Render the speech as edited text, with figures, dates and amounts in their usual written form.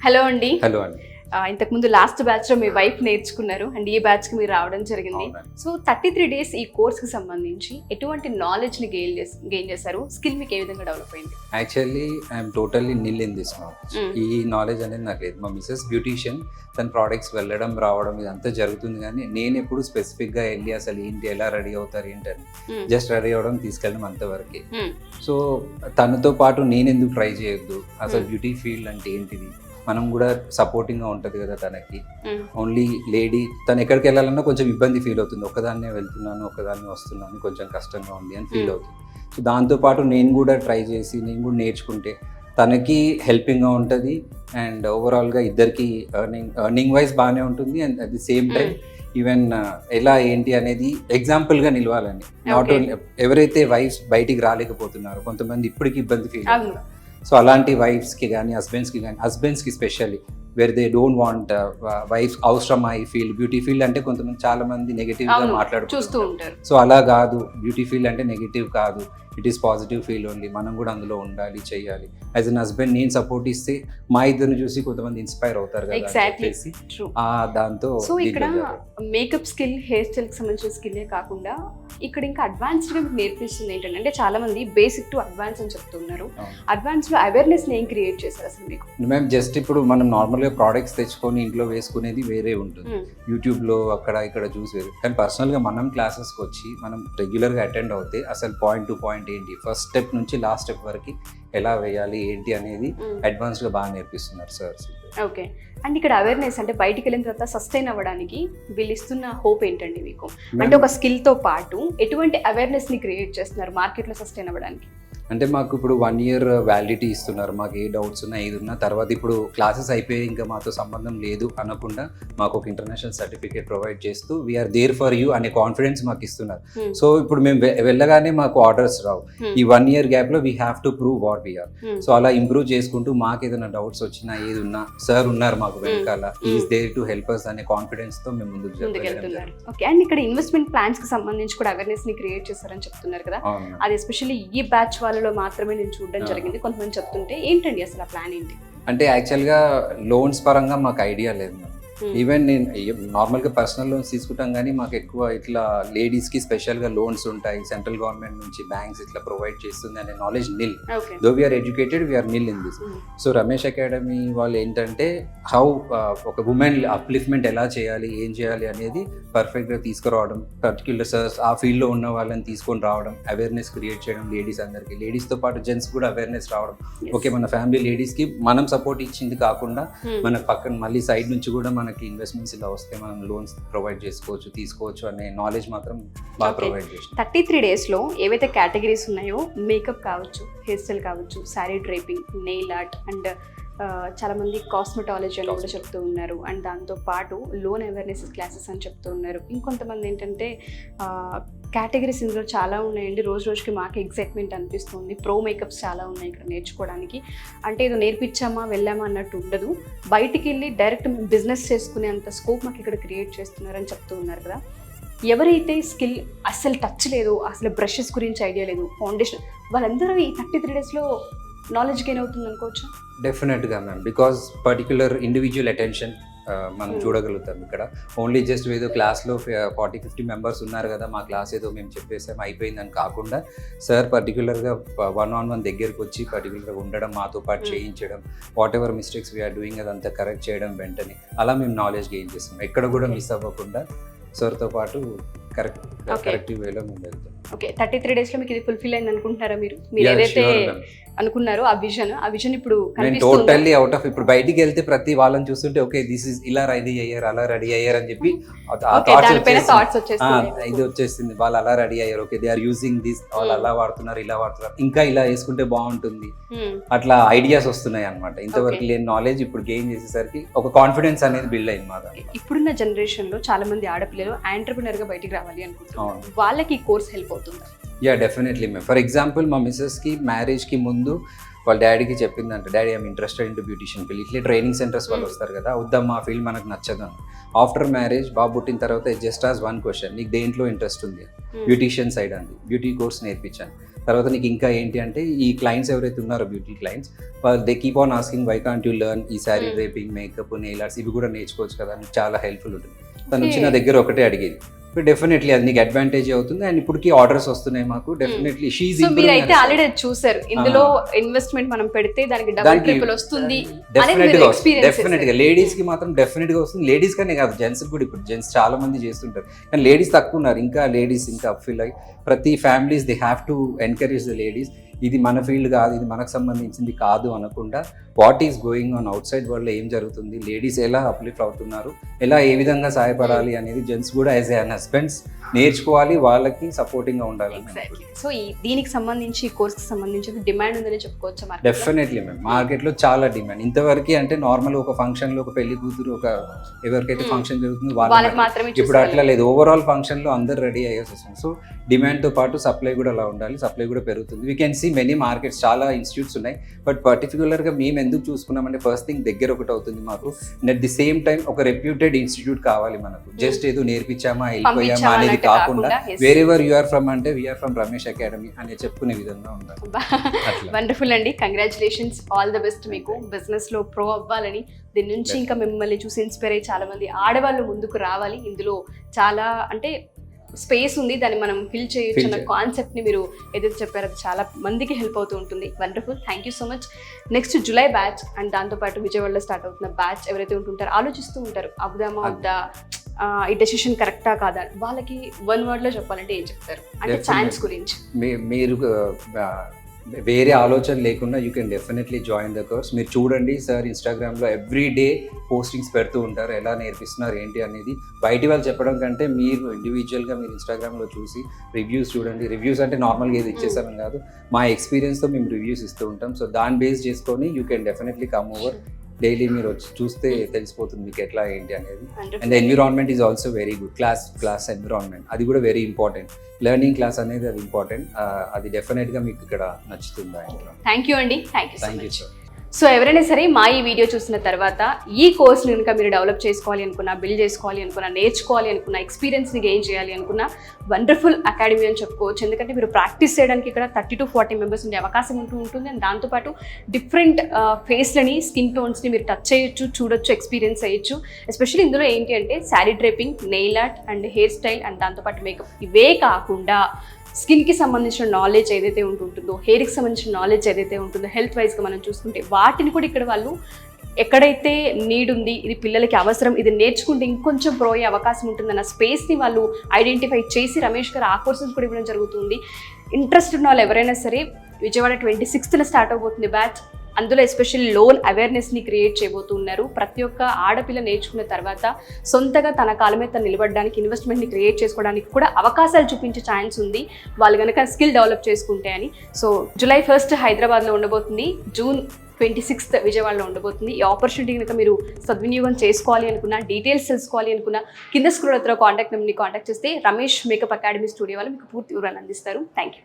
Hello అండి. Hello అండి. ఇంతకుముందు లాస్ట్ బ్యాచ్లో మీ వైఫ్ నేర్చుకున్నారు అండ్ ఈ బ్యాచ్కి మీరు రావడం జరిగింది. సో 33 days ఈ కోర్స్కి సంబంధించి ఎటువంటి నాలెడ్జ్ని గెయిన్ చేశారు? స్కిల్ మీకు ఏ విధంగా డెవలప్ అయింది? Actually I'm totally nil in this knowledge. ఈ నాలెడ్జ్ అనేది నాకు లేదు. మా మిసెస్ బ్యూటీషియన్, తన ప్రోడక్ట్స్ వెళ్ళడం రావడం ఇదంతా జరుగుతుంది, కానీ నేను ఎప్పుడు స్పెసిఫిక్గా వెళ్ళి అసలు ఏంటి, ఎలా రెడీ అవుతారు ఏంటని జస్ట్ రెడీ అవ్వడం తీసుకెళ్ళడం అంతవరకే. సో తనతో పాటు నేను ఎందుకు ట్రై చేయొద్దు, అసలు బ్యూటీ ఫీల్డ్ అంటే ఏంటిది, మనం కూడా సపోర్టింగ్గా ఉంటుంది కదా తనకి. ఓన్లీ లేడీ తను ఎక్కడికి వెళ్ళాలన్నా కొంచెం ఇబ్బంది ఫీల్ అవుతుంది, ఒక్కదాన్నే వెళ్తున్నాను ఒక్కదాన్నే వస్తున్నాను కొంచెం కష్టంగా ఉంది అని ఫీల్ అవుతుంది. సో దాంతోపాటు నేను కూడా ట్రై చేసి నేను కూడా నేర్చుకుంటే తనకి హెల్పింగ్గా ఉంటుంది అండ్ ఓవరాల్గా ఇద్దరికి ఎర్నింగ్ వైజ్ బాగానే ఉంటుంది. And at the same time even ఎలా ఏంటి అనేది ఎగ్జాంపుల్గా నిలవాలని. నాట్ ఓన్లీ ఎవరైతే వైఫ్స్ బయటికి రాలేకపోతున్నారో, కొంతమంది ఇప్పటికి ఇబ్బంది ఫీల్ అవుతున్నారు. సో అలాంటి వైఫ్స్కి కానీ హస్బెండ్స్కి specially where they don't want wives అవసరం ఐ ఫీల్డ్ బ్యూటీ ఫీల్డ్ అంటే కొంతమంది చాలా మంది నెగిటివ్గా మాట్లాడుతూ ఉంటారు. సో అలా కాదు, బ్యూటీ ఫీల్డ్ అంటే నెగిటివ్ కాదు, it is positive feel only. మనం కూడా అందులో ఉండాలి, చేయాలి. యాజ్ అన్ హస్బెండ్ నేను సపోర్ట్ ఇస్తే మా ఇద్దరిని చూసి కొంతమంది ఇన్స్పైర్ అవుతారు కదా దాంతో. సో ఇక్కడ మేకప్ స్కిల్, హెయిర్ స్టైల్ కి సంబంధించిన స్కిల్లే కాకుండా ఇక్కడ ఇంకా అడ్వాన్స్డ్గా మీకు నేర్పిస్తుంది ఏంటంటే, అంటే చాలా మంది బేసిక్ టు అడ్వాన్స్ అని చెప్తున్నారు. అడ్వాన్స్ లో అవేర్నెస్ ఏం క్రియేట్ చేశారు అసలు మీకు? మేము జస్ట్ ఇప్పుడు మనం నార్మల్గా ప్రోడక్ట్స్ తెచ్చుకొని ఇంట్లో వేసుకునేది వేరే ఉంటుంది, యూట్యూబ్లో అక్కడ ఇక్కడ చూసి వేరు. కానీ పర్సనల్గా మనం క్లాసెస్కి వచ్చి మనం రెగ్యులర్గా అటెండ్ అవుతే అసలు పాయింట్ టు పాయింట్ ఏంటి, ఫస్ట్ స్టెప్ నుంచి లాస్ట్ స్టెప్ వరకు ఎలా వేయాలి ఏంటి అనేది అడ్వాన్స్గా బాగా నేర్పిస్తున్నారు సార్. ఓకే. అండ్ ఇక్కడ అవేర్నెస్ అంటే బయటికి వెళ్ళిన తర్వాత సస్టైన్ అవ్వడానికి వీళ్ళు ఇస్తున్న హోప్ ఏంటండి మీకు? అంటే ఒక స్కిల్తో పాటు ఎటువంటి అవేర్నెస్ని క్రియేట్ చేస్తున్నారు మార్కెట్లో సస్టైన్ అవ్వడానికి? అంటే మాకు ఇప్పుడు 1 year వ్యాలిడిటీ ఇస్తున్నారు. మాకు ఏ డౌట్స్ ఉన్నా ఏది ఉన్నా తర్వాత ఇప్పుడు క్లాసెస్ అయిపోయి ఇంకా మాతో సంబంధం లేదు అనకుండా మాకు ఒక ఇంటర్నేషనల్ సర్టిఫికేట్ ప్రొవైడ్ చేస్తూ వీఆర్ దేర్ ఫర్ యూ అనే కాన్ఫిడెన్స్ మాకు ఇస్తున్నారు. సో ఇప్పుడు మేము వెళ్ళగానే మాకు ఆర్డర్స్ రావు. ఈ 1 year గ్యాప్లో we have to prove what we are. So అలా ఇంప్రూవ్ చేసుకుంటూ మాకు ఏదైనా డౌట్స్ వచ్చినా ఏది ఉన్నా సార్ ఉన్నారు మాకు వెనకాల, is there to help us అనే కాన్ఫిడెన్స్తో మేము ముందుకు వెళ్తున్నారు. ఓకే. అండ్ ఇక్కడ ఇన్వెస్ట్మెంట్ ప్లాన్స్కి సంబంధించి కూడా అవేర్నెస్ని క్రియేట్ చేస్తారని చెప్తున్నారు కదా, అది ఎస్పెషల్లీ ఈ బ్యాచ్ వాళ్ళలో మాత్రమే నేను చూడడం జరిగింది. కొంతమంది చెప్తుంటే ఏంటండి అసలు ఆ ప్లాన్ ఏంటి? అంటే యాక్చువల్గా లోన్స్ పరంగా మాకు ఐడియా లేదు మ్యామ్. ఈవెన్ నేను నార్మల్గా పర్సనల్ లోన్స్ తీసుకుంటాం, కానీ మాకు ఎక్కువ ఇట్లా లేడీస్కి స్పెషల్గా లోన్స్ ఉంటాయి, సెంట్రల్ గవర్నమెంట్ నుంచి బ్యాంక్స్ ఇట్లా ప్రొవైడ్ చేస్తుంది అనే knowledge nil. Though we are educated, we are nil in this. So Ramesh academy వాళ్ళు ఏంటంటే హౌ ఒక ఉమెన్ అప్లిఫ్ట్మెంట్ ఎలా చేయాలి, ఏం చేయాలి అనేది పర్ఫెక్ట్గా తీసుకురావడం, పర్టిక్యులర్ సర్స్ ఆ ఫీల్డ్లో ఉన్న వాళ్ళని తీసుకొని రావడం, అవేర్నెస్ క్రియేట్ చేయడం లేడీస్ అందరికీ, లేడీస్తో పాటు జెంట్స్ కూడా అవేర్నెస్ రావడం. ఓకే, మన ఫ్యామిలీ లేడీస్కి మనం సపోర్ట్ ఇచ్చింది కాకుండా మన పక్కన మళ్ళీ సైడ్ నుంచి కూడా మనకి ఇన్వెస్ట్మెంట్స్ ఇలా వస్తే మనం లోన్స్ ప్రొవైడ్ చేసుకోవచ్చు, తీసుకోవచ్చు అనే నాలెడ్జ్ మాత్రం బాగా ప్రొవైడ్ చేస్తాం. 33 daysలో ఏవైతే కేటగిరీస్ ఉన్నాయో, మేకప్ కావచ్చు, హెయిర్ స్టైల్ కావచ్చు, శారీ డ్రైపింగ్, నెయిల్ ఆర్ట్ అండ్ చాలా మంది కాస్మెటాలజీ అని కూడా చెప్తూ ఉన్నారు. అండ్ దాంతో పాటు లోన్ అవేర్నెస్ క్లాసెస్ అని చెప్తూ ఉన్నారు. ఇంకొంతమంది ఏంటంటే కేటగిరీస్ ఇందులో చాలా ఉన్నాయండి, రోజు రోజుకి మాకు ఎగ్జైట్మెంట్ అనిపిస్తుంది. ప్రో మేకప్స్ చాలా ఉన్నాయి ఇక్కడ నేర్చుకోవడానికి. అంటే ఏదో నేర్పించామా వెళ్ళామా అన్నట్టు ఉండదు, బయటికి వెళ్ళి డైరెక్ట్ మేము బిజినెస్ చేసుకునే అంత స్కోప్ మాకు ఇక్కడ క్రియేట్ చేస్తున్నారని చెప్తూ ఉన్నారు కదా. ఎవరైతే స్కిల్ అస్సలు టచ్ లేదు, అసలు బ్రషెస్ గురించి ఐడియా లేదు, ఫౌండేషన్, వాళ్ళందరూ ఈ 33 daysలో నాలెడ్జ్ గెయిన్ అవుతుంది అనుకోవచ్చు? డెఫినెట్గా ma'am, because particular individual attention మనం చూడగలుగుతాం. ఇక్కడ ఓన్లీ జస్ట్ ఏదో క్లాస్లో 40-50 మెంబర్స్ ఉన్నారు కదా, మా క్లాస్ ఏదో మేము చెప్పేసాం అయిపోయిందని కాకుండా సార్ పర్టికులర్గా 1-on-1 దగ్గరికి వచ్చి పర్టికులర్గా ఉండడం, మాతో పాటు చేయించడం, whatever mistakes we are doing అదంతా కరెక్ట్ చేయడం వెంటనే, అలా మేము నాలెడ్జ్ గెయిన్ చేస్తాం. ఎక్కడ కూడా మిస్ అవ్వకుండా సార్తో పాటు కరెక్ట్ వేలో మేము వెళ్తాం. ఓకే. 33 daysలో మీకు ఇది ఫుల్ఫిల్ అయింది అనుకుంటున్నారా? మీరు ఏదైతే అనుకున్నారో ఆ విజన్ ఇప్పుడు టోటల్లీ అవుట్ ఆఫ్. ఇప్పుడు బయటికి వెళ్తే ప్రతి వాళ్ళని చూస్తుంటే ఓకే దిస్ ఇస్ ఇలా రెడీ అయ్యారు, అలా రెడీ అయ్యారు అని చెప్పి ఇది వచ్చేసింది. వాళ్ళు అలా రెడీ అయ్యారు, okay they are using this, వాళ్ళు అలా వాడుతున్నారు, ఇలా వాడుతున్నారు, ఇంకా ఇలా వేసుకుంటే బాగుంటుంది, అట్లా ఐడియాస్ వస్తున్నాయి అనమాట. ఇంతవరకు లేని నాలెడ్జ్ ఇప్పుడు గెయిన్ చేసేసరికి ఒక కాన్ఫిడెన్స్ అనేది బిల్డ్ అయింది మా దాంట్లో. ఇప్పుడున్న జనరేషన్ లో చాలా మంది ఆడపిల్లలు ఎంటర్‌ప్రెన్యూర్ గా బయటికి రావాలి అనుకుంటున్నారు, వాళ్ళకి ఈ కోర్స్ హెల్ప్ అవుతుందా? Yeah definitely ma'am. For example మా మిస్సెస్కి మ్యారేజ్కి ముందు వాళ్ళ డాడీకి చెప్పిందంట, daddy I'm interested in to beautician field. ఇట్లే ట్రైనింగ్ సెంటర్స్ వాళ్ళు వస్తారు కదా, వద్దమ్మా ఆ ఫీల్డ్ మనకు నచ్చదని. ఆఫ్టర్ మ్యారేజ్ బాబు పుట్టిన తర్వాత జస్ట్ ఆస్ వన్ క్వశ్చన్, నీకు దేంట్లో ఇంట్రెస్ట్ ఉంది? బ్యూటిషియన్ సైడ్ అండి, బ్యూటీ కోర్స్ నేర్పించాను. తర్వాత నీకు ఇంకా ఏంటి అంటే ఈ క్లయింట్స్ ఎవరైతే ఉన్నారో beauty clients, they keep on asking why can't you learn ఈ sari draping, makeup, nail arts ఇవి కూడా నేర్చుకోవచ్చు కదా, నీకు చాలా హెల్ప్ఫుల్ ఉంటుంది. తను వచ్చి నా దగ్గర ఒకటే అడిగేది. డెఫినెట్లీ అది నీకు అడ్వాంటేజ్ అవుతుంది అండ్ ఇప్పటికి ఆర్డర్స్ వస్తున్నాయి మాకు. డెఫినెట్లీ సో మీరైతే ఆల్రెడీ చూసారు ఇందులో ఇన్వెస్ట్మెంట్ మనం పెడితే దానికి డబుల్ ట్రిపుల్ వస్తుంది. డెఫినెట్ గా లేడీస్ కి మాత్రం డెఫినెట్ గా వస్తుంది. లేడీస్ కనే కాదు, జెంట్స్ కూడా. ఇప్పుడు జెంట్స్ చాలా మంది చేస్తుంటారు కానీ లేడీస్ తక్కువ ఉన్నారు. ఇంకా లేడీస్ ఇంకా అప్ఫీల్ అయ్యి ప్రతి families they have to encourage the ladies. ఇది మన ఫీల్డ్ కాదు, ఇది మనకు సంబంధించింది కాదు అనకుండా what is going on out side world, ఏం జరుగుతుంది, లేడీస్ ఎలా అప్లిఫ్ట్ అవుతున్నారు, ఎలా ఏ విధంగా సహాయపడాలి అనేది జెంట్స్ కూడా యాజ్ ఏ హస్బెండ్స్ నేర్చుకోవాలి, వాళ్ళకి సపోర్టింగ్ గా ఉండాలి. సో దీనికి సంబంధించి కోర్స్ కి సంబంధించి డిమాండ్ ఉందని చెప్పుకోవచ్చు. డెఫినెట్లీ మ్యామ్, మార్కెట్ లో చాలా డిమాండ్. ఇంతవరకు అంటే నార్మల్ ఒక ఫంక్షన్ లో ఒక పెళ్లి కూతురు ఒక ఎవరికైతే ఫంక్షన్ జరుగుతుందో వాళ్ళకి మాత్రమే. ఇప్పుడు అట్లా లేదు, ఓవరాల్ ఫంక్షన్ లో అందరు రెడీ అయ్యేసి వస్తుంది. సో డిమాండ్ తో పాటు సప్లై కూడా అలా ఉండాలి, సప్లై కూడా పెరుగుతుంది. We can see many markets, చాలా ఇన్స్టిట్యూట్స్ ఉన్నాయి. బట్ పర్టికులర్ గా మేము ఎందుకు చూసుకున్నామంటే ఫస్ట్ థింగ్ దగ్గర ఒకటి అవుతుంది మాకు, and at the same time ఒక రెప్యూటెడ్ ఇన్స్టిట్యూట్ కావాలి మనకు. జస్ట్ ఏదో నేర్పించామా వెళ్ళిపోయామా అనేది కాకుండా వేరెవర్ యు ఆర్ ఫ్రమ్ అంటే వీఆర్ ఫ్రమ్ రమేష్ అకాడమీ అని చెప్పుకునే విధంగా ఉండాలి. వండర్ఫుల్ అండి, కంగ్రాచులేషన్స్, ఆల్ ద బెస్ట్. మీకు బిజినెస్ లో ప్రో అవ్వాలని, దీని నుంచి ఇంకా మిమ్మల్ని చూసి ఇన్స్పైర్ అయ్యి చాలా మంది ఆడవాళ్ళు ముందుకు రావాలి. ఇందులో చాలా అంటే స్పేస్ ఉంది, దాన్ని మనం ఫిల్ చేయొచ్చు అన్న కాన్సెప్ట్ని మీరు ఏదైతే చెప్పారో అది చాలా మందికి హెల్ప్ అవుతూ ఉంటుంది. Wonderful, thank you so much. Next July batch and దాంతోపాటు విజయవాడలో స్టార్ట్ అవుతున్న బ్యాచ్ ఎవరైతే ఉంటుంటారో ఆలోచిస్తూ ఉంటారు అవుదామా వద్దా, ఈ డెసిషన్ కరెక్టా కాదా, వాళ్ళకి వన్ వర్డ్ లో చెప్పాలంటే ఏం చెప్తారు అంటే ఛాన్స్ గురించి? మీరు వేరే ఆలోచన లేకుండా you can definitely join the course. మీరు చూడండి సార్ ఇన్స్టాగ్రామ్లో ఎవ్రీ డే పోస్టింగ్స్ పెడుతూ ఉంటారు, ఎలా నేర్పిస్తున్నారు ఏంటి అనేది. బయటి వాళ్ళు చెప్పడం కంటే మీరు ఇండివిజువల్గా మీరు ఇన్స్టాగ్రామ్లో చూసి రివ్యూస్ చూడండి. రివ్యూస్ అంటే నార్మల్గా ఏది ఇచ్చేసామని కాదు, మా ఎక్స్పీరియన్స్తో మేము రివ్యూస్ ఇస్తూ ఉంటాం. సో దాన్ని బేస్ చేసుకొని you can definitely come over. Daily మీరు వచ్చి చూస్తే తెలిసిపోతుంది మీకు ఎట్లా ఏంటి అనేది. And environment is also very good, class environment అది కూడా వెరీ ఇంపార్టెంట్. లెర్నింగ్ క్లాస్ అనేది అది ఇంపార్టెంట్, అది డెఫినెట్గా మీకు ఇక్కడ నచ్చుతుంది. థ్యాంక్ యూ అండి, థ్యాంక్ యూ సార్. సో ఎవరైనా సరే మా ఈ వీడియో చూసిన తర్వాత ఈ కోర్స్ని కనుక మీరు డెవలప్ చేసుకోవాలి అనుకున్నా, బిల్డ్ చేసుకోవాలి అనుకున్నా, నేర్చుకోవాలి అనుకున్నా, ఎక్స్పీరియన్స్ని గెయిన్ చేయాలి అనుకున్నా, వండర్ఫుల్ అకాడమీ అని చెప్పుకోవచ్చు. ఎందుకంటే మీరు ప్రాక్టీస్ చేయడానికి ఇక్కడ 30 to 40 మెంబర్స్ ఉండే అవకాశం ఉంటుంది. అండ్ దాంతోపాటు డిఫరెంట్ ఫేస్లని, స్కిన్ టోన్స్ని మీరు టచ్ చేయొచ్చు, చూడొచ్చు, ఎక్స్పీరియన్స్ చేయొచ్చు. ఎస్పెషల్లీ ఇందులో ఏంటి అంటే sari draping, nail art and hair style and దాంతోపాటు మేకప్, ఇవే కాకుండా స్కిన్కి సంబంధించిన నాలెడ్జ్ ఏదైతే ఉంటుందో, హెయిర్కి సంబంధించిన నాలెడ్జ్ ఏదైతే ఉంటుందో, హెల్త్ వైజ్గా మనం చూసుకుంటే వాటిని కూడా ఇక్కడ వాళ్ళు ఎక్కడైతే నీడ్ ఉంది, ఇది పిల్లలకి అవసరం, ఇది నేర్చుకుంటే ఇంకొంచెం ప్రో అయ్యే అవకాశం ఉంటుందన్న స్పేస్ని వాళ్ళు ఐడెంటిఫై చేసి రమేష్ గారు ఆ కోర్సెస్ కూడా ఇవ్వడం జరుగుతుంది. ఇంట్రెస్ట్ ఉన్న వాళ్ళు ఎవరైనా సరే విజయవాడ 26న స్టార్ట్ అవబోతుంది బ్యాచ్. అందులో ఎస్పెషల్లీ లోన్ అవేర్నెస్ని క్రియేట్ చేయబోతున్నారు. ప్రతి ఒక్క ఆడపిల్ల నేర్చుకున్న తర్వాత సొంతగా తన కాళ్ళ మీద తను నిలబడడానికి, ఇన్వెస్ట్మెంట్ని క్రియేట్ చేసుకోవడానికి కూడా అవకాశాలు చూపించే ఛాన్స్ ఉంది వాళ్ళు కనుక స్కిల్ డెవలప్ చేసుకుంటే అని. సో July 1st హైదరాబాద్లో ఉండబోతుంది, June 26th విజయవాడలో ఉండబోతుంది. ఈ ఆపర్చునిటీ కనుక మీరు సద్వినియోగం చేసుకోవాలి అనుకున్నా, డీటెయిల్స్ తెలుసుకోవాలి అనుకున్నా, కింద స్క్రోల్ అవుతున్న కాంటాక్ట్ నెంబర్ని కాంటాక్ట్ చేస్తే రమేష్ మేకప్ అకాడమీ స్టూడియో వాళ్ళు మీకు పూర్తి వివరాలు అందిస్తారు. Thank you.